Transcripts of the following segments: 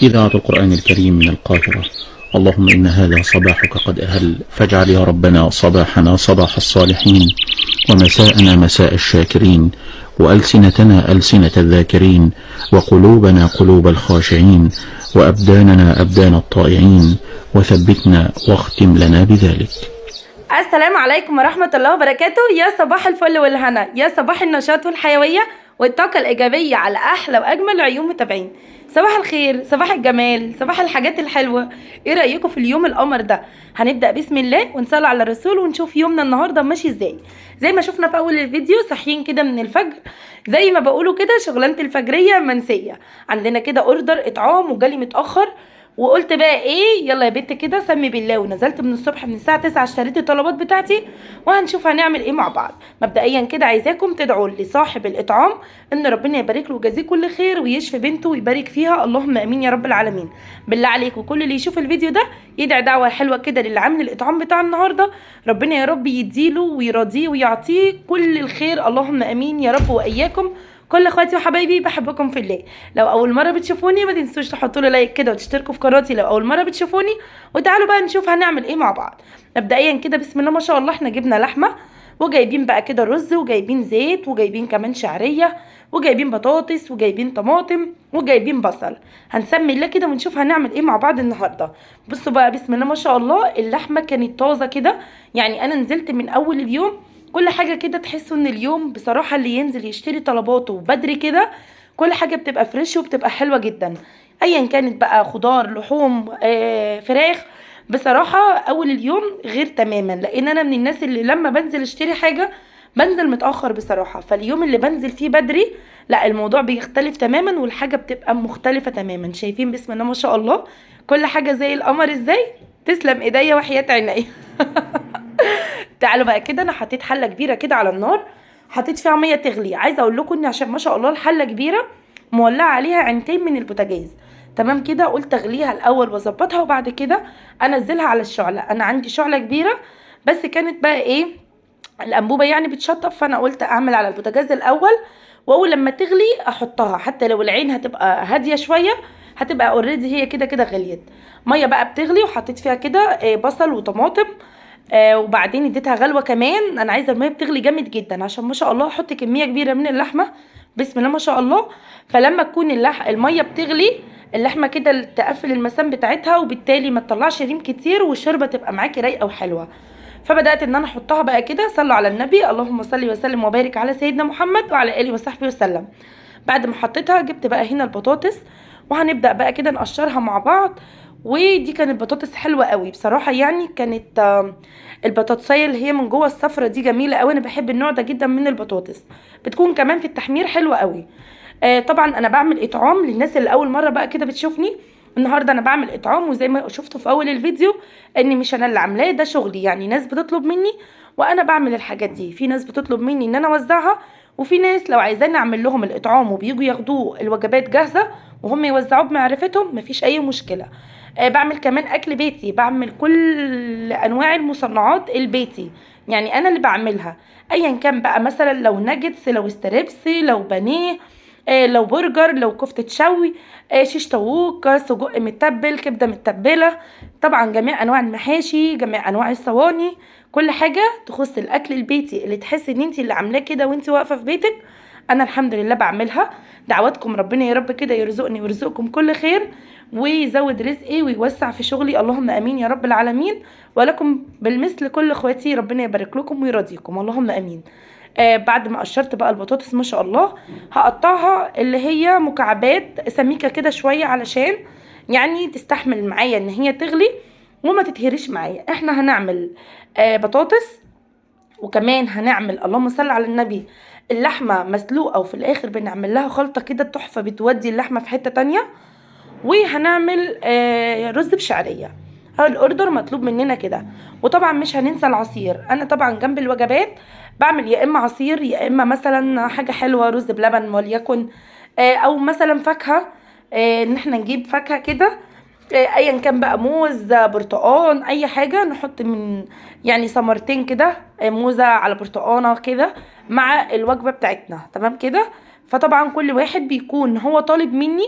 إذاعة القرآن الكريم من القاهرة. اللهم إن هذا صباحك قد أهل، فاجعل يا ربنا صباحنا صباح الصالحين، ومساءنا مساء الشاكرين، وألسنتنا ألسنة الذاكرين، وقلوبنا قلوب الخاشعين، وأبداننا أبدان الطائعين، وثبتنا واختم لنا بذلك. السلام عليكم ورحمة الله وبركاته. يا صباح الفل والهنا، يا صباح النشاط والحيوية والطاقة الإيجابية على أحلى وأجمل عيون متابعين. صباح الخير، صباح الجمال، صباح الحاجات الحلوة. إيه رأيكم في اليوم القمر ده؟ هنبدأ بسم الله ونصلي على الرسول ونشوف يومنا النهاردة ماشي إزاي. زي ما شفنا في أول الفيديو، صاحيين كده من الفجر، زي ما بقولوا كده شغلانة الفجرية منسية. عندنا كده أوردر إطعام وجالي متأخر، وقلت بقى ايه، يلا يا بنت كده سمي بالله، ونزلت من الصبح من الساعه 9 اشتريت الطلبات بتاعتي، وهنشوف هنعمل ايه مع بعض. مبدئيا كده عايزاكم تدعوا لصاحب الاطعام ان ربنا يبارك له ويجازيه كل خير ويشفي بنته ويبارك فيها، اللهم امين يا رب العالمين. بالله عليكم كل اللي يشوف الفيديو ده يدعي دعوه حلوه كده للي عامل الاطعام بتاع النهارده، ربنا يا رب يديله ويرضيه ويعطيه كل الخير، اللهم امين يا رب. واياكم كل اخواتي وحبايبي، بحبكم في الله. لو اول مره بتشوفوني ما تنسوش تحطوا لي لايك كده وتشتركوا في قناتي لو اول مره بتشوفوني، وتعالوا بقى نشوف هنعمل ايه مع بعض. مبدئيا كده بسم الله ما شاء الله، احنا جبنا لحمه وجايبين بقى كده رز وجايبين زيت وجايبين كمان شعريه وجايبين بطاطس وجايبين طماطم وجايبين بصل. هنسمي الله كده ونشوف هنعمل ايه مع بعض النهارده. بصوا بقى بسم الله ما شاء الله، اللحمه كانت طازه كده، يعني انا نزلت من اول اليوم. كل حاجة كده تحسوا ان اليوم بصراحة اللي ينزل يشتري طلباته بدري كده كل حاجة بتبقى فريش وبتبقى حلوة جدا، ايا كانت بقى خضار لحوم فراخ. بصراحة اول اليوم غير تماما، لان انا من الناس اللي لما بنزل اشتري حاجة بنزل متأخر بصراحة، فاليوم اللي بنزل فيه بدري لا الموضوع بيختلف تماما والحاجة بتبقى مختلفة تماما. شايفين بسم الله ما شاء الله كل حاجة زي القمر ازاي؟ تسلم ايديا وحياة عينيا. تعالوا بقى كده، انا حطيت حله كبيره كده على النار، حطيت فيها ميه تغلي. عايزه اقول لكم ان عشان ما شاء الله الحله كبيره مولعه عليها عينتين من البوتاجاز، تمام كده. قلت اغليها الاول واظبطها وبعد كده انزلها على الشعله. انا عندي شعله كبيره بس كانت بقى ايه، الانبوبه يعني بتشطف، فانا قلت اعمل على البوتاجاز الاول، واول لما تغلي احطها، حتى لو العين هتبقى هاديه شويه هتبقى اوريدي هي كده كده غليت. ميه بقى بتغلي وحطيت فيها كده بصل وطماطم، وبعدين اديتها غلوه كمان. انا عايزه الميه بتغلي جامد جدا عشان ما شاء الله احط كميه كبيره من اللحمه، بسم الله ما شاء الله. فلما تكون الميه بتغلي، اللحمه كده تقفل المسام بتاعتها، وبالتالي ما تطلعش ريم كتير والشوربه تبقى معاكي رايقه وحلوه. فبدات ان انا احطها بقى كده. صلوا على النبي، اللهم صل وسلم وبارك على سيدنا محمد وعلى اله وصحبه وسلم. بعد ما حطيتها جبت بقى هنا البطاطس، وهنبدا بقى كده نقشرها مع بعض. ودي كانت بطاطس حلوه قوي بصراحه، يعني كانت البطاطسيه اللي هي من جوه الصفرة دي جميله قوي. انا بحب النوع ده جدا من البطاطس، بتكون كمان في التحمير حلوه قوي. طبعا انا بعمل اطعام للناس اللي اول مره بقى كده بتشوفني. النهارده انا بعمل اطعام، وزي ما شفتوا في اول الفيديو ان مش انا اللي عاملاه، ده شغلي، يعني ناس بتطلب مني وانا بعمل الحاجات دي. في ناس بتطلب مني ان انا اوزعها، وفي ناس لو عايزاني اعمل لهم الاطعام وبييجوا ياخدوه الوجبات جاهزه وهم يوزعوه بمعرفتهم، مفيش اي مشكله. بعمل كمان اكل بيتي، بعمل كل انواع المصنعات البيتي، يعني انا اللي بعملها، ايا كان بقى، مثلا لو ناجتس، لو استريبسي، لو بانيه، لو برجر، لو كفتة شوي، شيش طاووق، سجق متبل، كبدة متبلة، طبعا جميع انواع المحاشي، جميع انواع الصواني، كل حاجة تخص الاكل البيتي اللي تحسي ان انتي اللي عاملاه كده وانتي واقفة في بيتك، انا الحمد لله بعملها. دعواتكم ربنا يا رب كده يرزقني ويرزقكم كل خير ويزود رزقي ويوسع في شغلي، اللهم امين يا رب العالمين. ولكم بالمثل كل اخواتي، ربنا يبارك لكم ويرضيكم، اللهم امين. بعد ما قشرت بقى البطاطس ما شاء الله، هقطعها اللي هي مكعبات سميكه كده شويه علشان يعني تستحمل معايا ان هي تغلي وما تتهريش معايا. احنا هنعمل بطاطس، وكمان هنعمل اللهم صل على النبي اللحمه مسلوقه، وفي الاخر بنعمل لها خلطه كده تحفه بتودي اللحمه في حته تانية. وهنعمل رز بشعريه. الاوردر مطلوب مننا كده. وطبعا مش هننسى العصير. انا طبعا جنب الوجبات بعمل يا اما عصير يا اما مثلا حاجه حلوه، رز بلبن وليكن، او مثلا فاكهه، ان احنا نجيب فاكهه كده، ايا كان بقى، موز، برتقان، اي حاجه نحط من يعني ثمرتين كده، موزه على برتقانه كده مع الوجبه بتاعتنا، تمام كده. فطبعا كل واحد بيكون هو طالب مني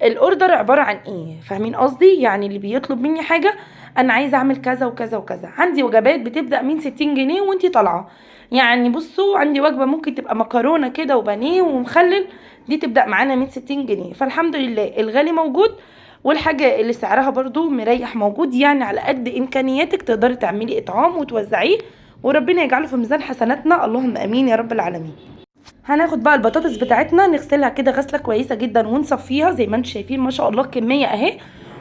الاوردر عباره عن ايه، فاهمين قصدي؟ يعني اللي بيطلب مني حاجه انا عايزه اعمل كذا وكذا وكذا. عندي وجبات بتبدا من 60 جنيه وانتي طالعه. يعني بصوا، عندي وجبه ممكن تبقى مكرونه كده وبانيه ومخلل، دي تبدا معانا من 60 جنيه. فالحمد لله الغالي موجود، والحاجه اللي سعرها برضو مريح موجود. يعني على قد امكانياتك تقدري تعملي اطعام وتوزعيه، وربنا يجعله في ميزان حسناتنا، اللهم امين يا رب العالمين. هناخد بقى البطاطس بتاعتنا نغسلها كده غسله كويسه جدا ونصفيها زي ما انتم شايفين ما شاء الله كميه اهي.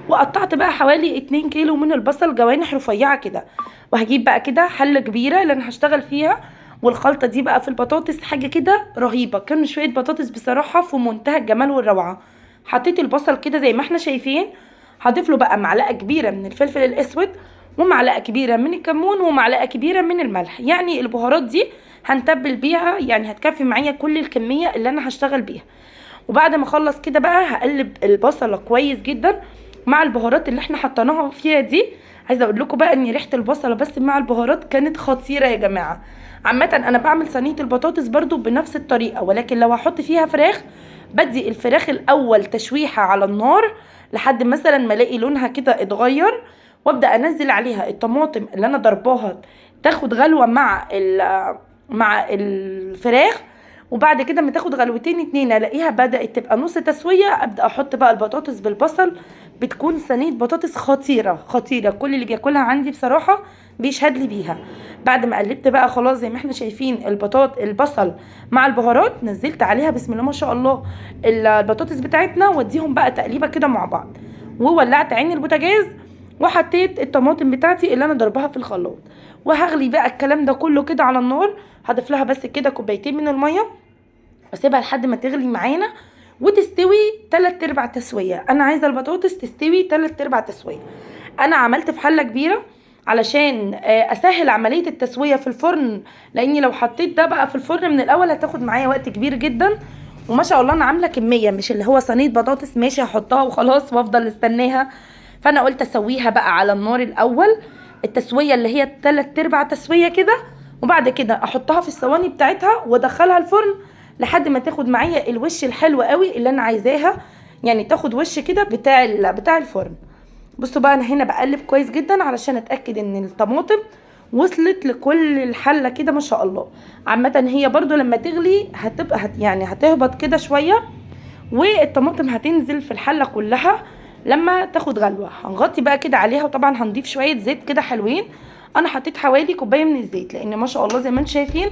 وقطعت بقى حوالي 2 كيلو من البصل جوانح رفيعه كده. وهجيب بقى كده حله كبيره اللي انا هشتغل فيها. والخلطه دي بقى في البطاطس حاجه كده رهيبه. كانوا شويه بطاطس بصراحه في منتهى الجمال والروعه. حطيت البصل كده زي ما احنا شايفين. هضيف له بقى معلقه كبيره من الفلفل الاسود، ومعلقه كبيره من الكمون، ومعلقه كبيره من الملح. يعني البهارات دي هنتبل بيها، يعني هتكفي معايا كل الكميه اللي انا هشتغل بيها. وبعد ما اخلص كده بقى هقلب البصله كويس جدا مع البهارات اللي احنا حطيناها فيها دي. عايزه اقول لكم بقى ان ريحه البصله بس مع البهارات كانت خطيره يا جماعه. عامه انا بعمل صينيه البطاطس برضو بنفس الطريقه، ولكن لو هحط فيها فراخ بدي الفراخ الاول تشويحه على النار لحد مثلا ما الاقي لونها كده اتغير، وابدا انزل عليها الطماطم اللي انا ضرباها تاخد غلوه مع الفراخ. وبعد كده ما تاخد غلوتين 2 الاقيها بدات تبقى نص تسويه، ابدا احط بقى البطاطس بالبصل. بتكون صينيه بطاطس خطيره خطيره، كل اللي بياكلها عندي بصراحه بيشهد لي بيها. بعد ما قلبت بقى خلاص زي ما احنا شايفين البصل مع البهارات، نزلت عليها بسم الله ما شاء الله البطاطس بتاعتنا، واديهم بقى تقليبه كده مع بعض. وولعت عين البوتاجاز، وحطيت الطماطم بتاعتي اللي انا ضربها في الخلاط. وهغلي بقى الكلام ده كله كده على النار. هضيف لها بس كده كوبايتين من الميه، واسيبها لحد ما تغلي معانا وتستوي 3/4 تسويه. انا عايزه البطاطس تستوي 3/4 تسويه. انا عملت في حله كبيره علشان اسهل عمليه التسويه في الفرن، لاني لو حطيت ده بقى في الفرن من الاول هتاخد معايا وقت كبير جدا. وما شاء الله انا عامله كميه، مش اللي هو صينيه بطاطس ماشي هحطها وخلاص وافضل استناها. فانا قلت اسويها بقى على النار الاول، التسويه اللي هي 3/4 تسويه كده، وبعد كده احطها في الصواني بتاعتها وادخلها الفرن لحد ما تاخد معايا الوش الحلو قوي اللي انا عايزاها. يعني تاخد وش كده بتاع الفرن. بصوا بقى انا هنا بقلب كويس جدا علشان اتاكد ان الطماطم وصلت لكل الحله كده ما شاء الله. عامه هي برضو لما تغلي هتبقى يعني هتهبط كده شويه، والطماطم هتنزل في الحله كلها لما تاخد غلوه. هنغطي بقى كده عليها، وطبعا هنضيف شويه زيت كده حلوين. انا حطيت حوالي كوبايه من الزيت، لان ما شاء الله زي ما انتم شايفين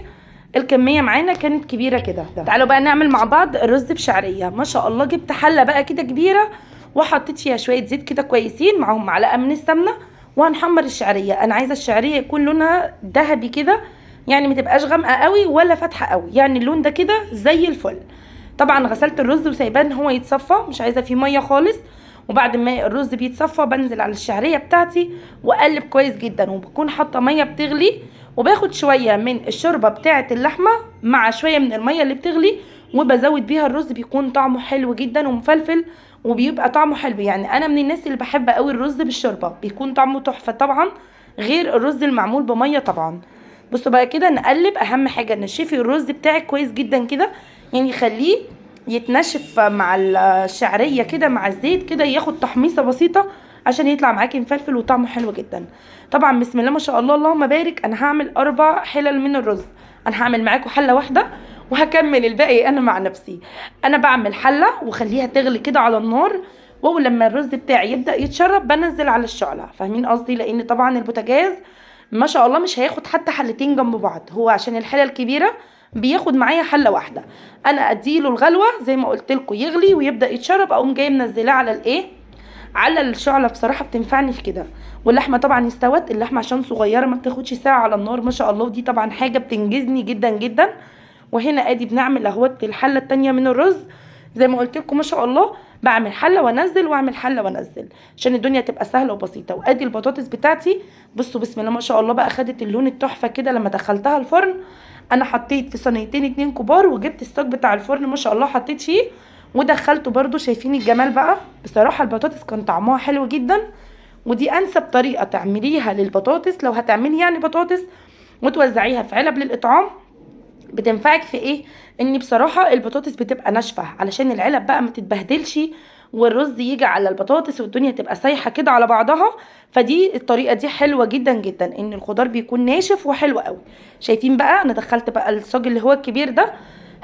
الكميه معانا كانت كبيره كده. تعالوا بقى نعمل مع بعض الرز بشعريه. ما شاء الله جبت حله بقى كده كبيره، وحطيت فيها شويه زيت كده كويسين معاهم معلقه من السمنه. وهنحمر الشعريه. انا عايزه الشعريه يكون لونها ذهبي كده، يعني ما تبقاش غامقه قوي ولا فاتحه قوي، يعني اللون ده كده زي الفل. طبعا غسلت الرز وسايباه ان هو يتصفى، مش عايزه فيه ميه خالص. وبعد ما الرز بيتصفى بنزل على الشعريه بتاعتي واقلب كويس جدا، وبكون حاطه ميه بتغلي، وباخد شويه من الشوربه بتاعه اللحمه مع شويه من الميه اللي بتغلي، وبزود بيها الرز. بيكون طعمه حلو جدا ومفلفل، وبيبقى طعمه حلو. يعني انا من الناس اللي بحب قوي الرز بالشوربه، بيكون طعمه تحفه طبعا، غير الرز المعمول بميه طبعا. بصوا بقى كده نقلب. اهم حاجه نشفي الرز بتاعك كويس جدا كده، يعني خليه يتنشف مع الشعريه كده مع الزيت كده، ياخد تحميصه بسيطه عشان يطلع معاكي مفلفل وطعمه حلو جدا. طبعا بسم الله ما شاء الله اللهم بارك. انا هعمل 4 حلل من الرز. انا هعمل معاكم حله واحده وهكمل الباقي انا مع نفسي. انا بعمل حله وخليها تغلي كده على النار، ولما الرز بتاعي يبدا يتشرب بنزل على الشعله. فاهمين قصدي؟ لان طبعا البوتاجاز ما شاء الله مش هياخد حتى حلتين جنب بعض، هو عشان الحله الكبيره بياخد معايا حله واحده. انا اديله الغلوه زي ما قلت لكم يغلي ويبدا يتشرب، اقوم جايه منزلاه على الايه، على الشعله. بصراحه بتنفعني في كده. واللحمه طبعا استوت. اللحمه عشان صغيره ما بتاخدش ساعه على النار ما شاء الله، ودي طبعا حاجه بتنجزني جدا جدا. وهنا ادي بنعمل اهوت الحله التانية من الرز. زي ما قلت لكم ما شاء الله بعمل حله وانزل واعمل حله وانزل عشان الدنيا تبقى سهله وبسيطه. وادي البطاطس بتاعتي بصوا بسم الله ما شاء الله بقى خدت اللون التحفه كده لما دخلتها الفرن. انا حطيت في صينيتين 2 كبار، وجبت الستوك بتاع الفرن ما شاء الله حطيت فيه ودخلته برده. شايفين الجمال بقى؟ بصراحه البطاطس كان طعمها حلو جدا. ودي انسب طريقه تعمليها للبطاطس. لو هتعملي يعني بطاطس وتوزعيها في علب للاطعام بتنفعك في ايه؟ ان بصراحه البطاطس بتبقى ناشفه علشان العلب بقى ما تتبهدلش والرز يجي على البطاطس والدنيا تبقى سايحه كده على بعضها. فدي الطريقه دي حلوه جدا جدا، ان الخضار بيكون ناشف وحلو قوي. شايفين بقى انا دخلت بقى الصاج اللي هو الكبير ده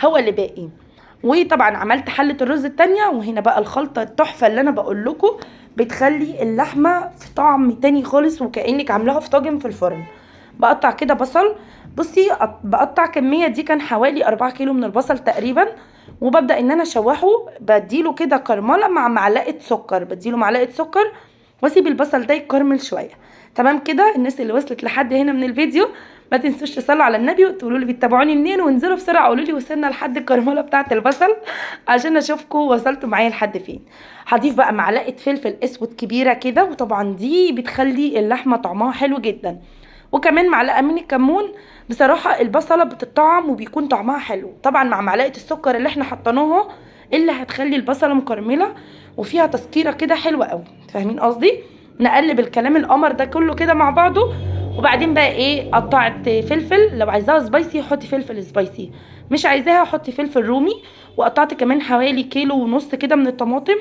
هو اللي باقي. وطبعا عملت حله الرز التانية، وهنا بقى الخلطه التحفه اللي انا بقول لكم بتخلي اللحمه في طعم تاني خالص، وكانك عاملاها في طاجن في الفرن. بقطع كده بصل. بصي بقطع كميه دي كان حوالي 4 كيلو من البصل تقريبا، وببدا ان انا اشوحه. بديله كده كرمله مع معلقه سكر، بديله معلقه سكر واسيب البصل ده يكرمل شويه. تمام كده. الناس اللي وصلت لحد هنا من الفيديو ما تنسوش تصلوا على النبي وتقولوا لي بتتابعوني منين، وانزلوا بسرعه قولوا لي وصلنا لحد الكرمله بتاعه البصل عشان اشوفكم وصلتوا معايا لحد فين. هضيف بقى معلقه فلفل اسود كبيره كده، وطبعا دي بتخلي اللحمه طعمها حلو جدا. وكمان معلقه من الكمون. بصراحه البصله بتطعم وبيكون طعمها حلو، طبعا مع معلقه السكر اللي احنا حطيناها اللي هتخلي البصله مكرمله وفيها تسكيره كده حلوه قوي. فاهمين قصدي؟ نقلب الكلام القمر ده كله كده مع بعضه. وبعدين بقى ايه، قطعت فلفل، لو عايزاها سبايسي حطي فلفل سبايسي، مش عايزاها حطي فلفل رومي. وقطعت كمان حوالي 1.5 كيلو كده من الطماطم،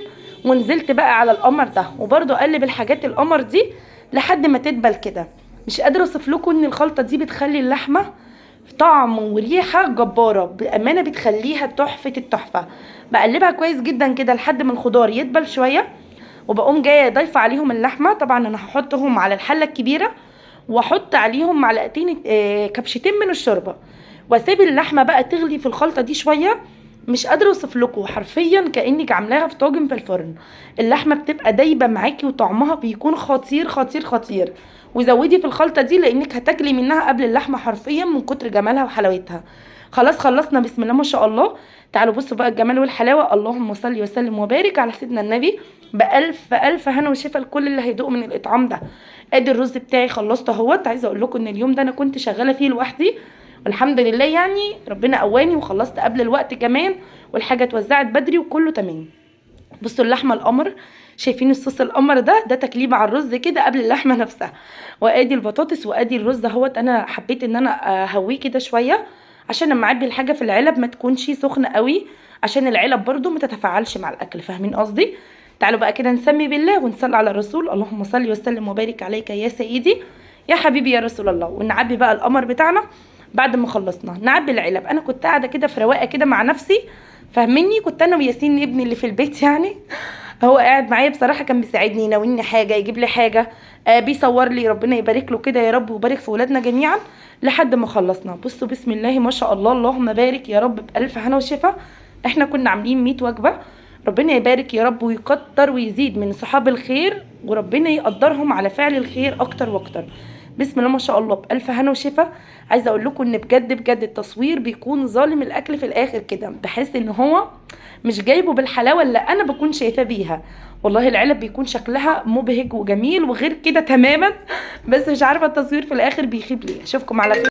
ونزلت بقى على القمر ده. وبرده اقلب الحاجات القمر دي لحد ما تدبل كده. مش قادره اوصف لكم ان الخلطه دي بتخلي اللحمه طعم وريحه جباره بامانه، بتخليها تحفه التحفه. بقلبها كويس جدا كده لحد ما الخضار يدبل شويه، وبقوم جايه ضايفه عليهم اللحمه. طبعا انا هحطهم على الحله الكبيره، واحط عليهم معلقتين كبشتين من الشوربه، واسيب اللحمه بقى تغلي في الخلطه دي شويه. مش قادره اوصف لكم، حرفيا كانك عاملاها في طاجن في الفرن. اللحمه بتبقى دايبه معاكي وطعمها بيكون خطير خطير خطير. وزودي في الخلطه دي لانك هتاكلي منها قبل اللحمه حرفيا من كتر جمالها وحلاوتها. خلاص خلصنا، بسم الله ما شاء الله. تعالوا بصوا بقى الجمال والحلاوه. اللهم صل وسلم وبارك على سيدنا النبي. بألف ألف هنا وشفا لكل اللي هيدوق من الإطعام ده. ادي الرز بتاعي خلصته اهوت. عايزه اقول لكم ان اليوم ده انا كنت شغاله فيه لوحدي، والحمد لله يعني ربنا قواني وخلصت قبل الوقت كمان، والحاجه اتوزعت بدري وكله تمام. بصوا اللحمه القمر، شايفين الصوص القمر ده تكليب على الرز كده قبل اللحمه نفسها. وادي البطاطس وادي الرز اهوت. انا حبيت ان انا اهويه كده شويه عشان لما اعبي الحاجه في العلب ما تكونش سخنه قوي، عشان العلب برضو ما تتفاعلش مع الاكل. فاهمين قصدي؟ تعالوا بقى كده نسمي بالله ونصلي على الرسول. اللهم صل وسلم وبارك عليك يا سيدي يا حبيبي يا رسول الله. ونعبي بقى القمر بتاعنا. بعد ما خلصنا نعبي العلب. انا كنت قاعده كده في رواقه كده مع نفسي، فاهميني؟ كنت انا وياسين ابني اللي في البيت يعني هو قاعد معايا بصراحه، كان بيساعدني يناولني حاجه يجيب لي حاجه، بيصور لي. ربنا يبارك له كده يا رب، ويبارك في ولادنا جميعا لحد ما خلصنا. بصوا بسم الله ما شاء الله، اللهم بارك يا رب بألف هنا وشفا. احنا كنا عاملين 100 وجبه. ربنا يبارك يا رب ويكتر ويزيد من صحاب الخير، وربنا يقدرهم على فعل الخير اكتر واكتر. بسم الله ما شاء الله بألف هنا وشفا. عايزه اقول لكم ان بجد بجد التصوير بيكون ظالم الاكل في الاخر كده، بحس ان هو مش جايبه بالحلاوه اللي انا بكون شايفاه بيها. والله العلب بيكون شكلها مبهج وجميل وغير كده تماما، بس مش عارفه التصوير في الاخر بيخيب ليه. اشوفكم على خير.